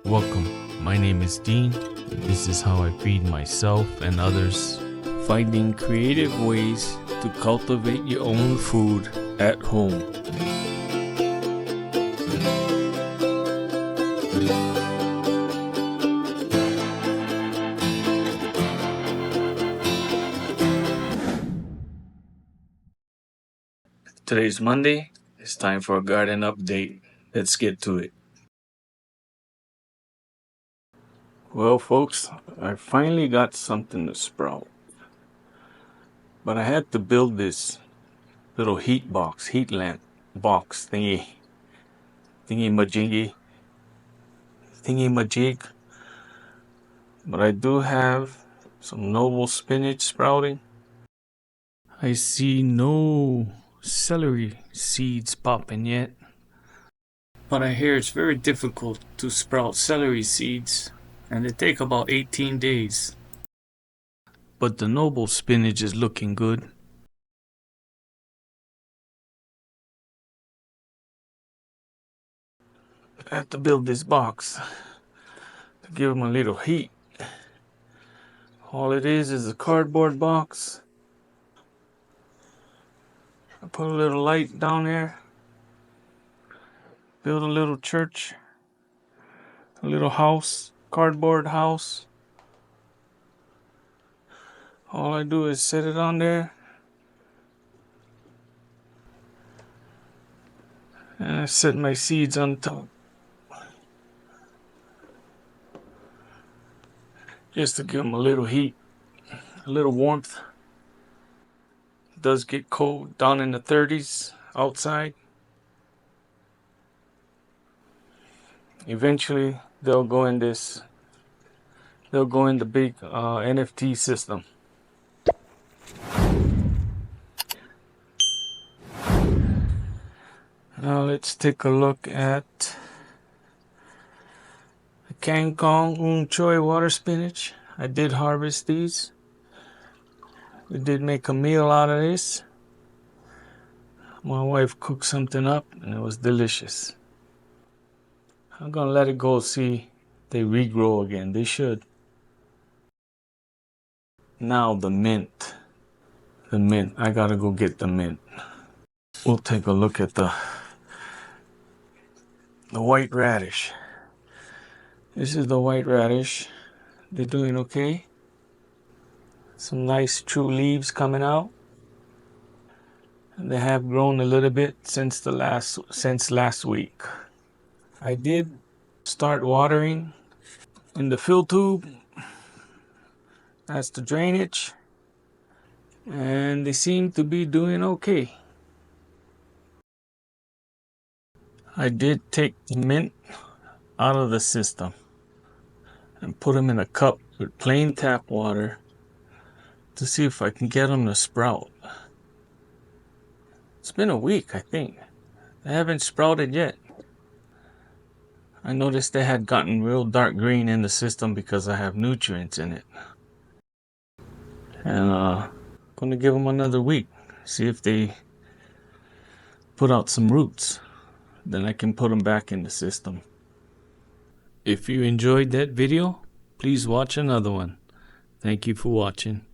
Welcome, my name is Dean. This is how I feed myself and others. Finding creative ways to cultivate your own food at home. Today's Monday. It's time for a garden update. Let's get to it. Well, folks, I finally got something to sprout. But I had to build this little heat lamp box thingy majig. But I do have some noble spinach sprouting. I see no celery seeds popping yet. But I hear it's very difficult to sprout celery seeds, and they take about 18 days. But the noble spinach is looking good. I have to build this box to give them a little heat. All it is a cardboard box. I put a little light down there. Build a little church. A little house. Cardboard house. All I do is set it on there. And I set my seeds on top. Just to give them a little heat. A little warmth. It does get cold down in the 30s outside. Eventually they'll go in the big NFT system. Now let's take a look at the Kangkong Choi water spinach. I did harvest these. We did make a meal out of this. My wife cooked something up and it was delicious. I'm gonna let it go, see if they regrow again. They should. Now the mint. The mint. I gotta go get the mint. We'll take a look at the white radish. This is the white radish. They're doing okay. Some nice true leaves coming out. They have grown a little bit since last week. I did start watering in the fill tube. That's the drainage. And they seem to be doing okay. I did take the mint out of the system and put them in a cup with plain tap water to see if I can get them to sprout. It's been a week, I think. They haven't sprouted yet. I noticed they had gotten real dark green in the system because I have nutrients in it. And gonna give them another week, see if they put out some roots. Then I can put them back in the system. If you enjoyed that video, please watch another one. Thank you for watching.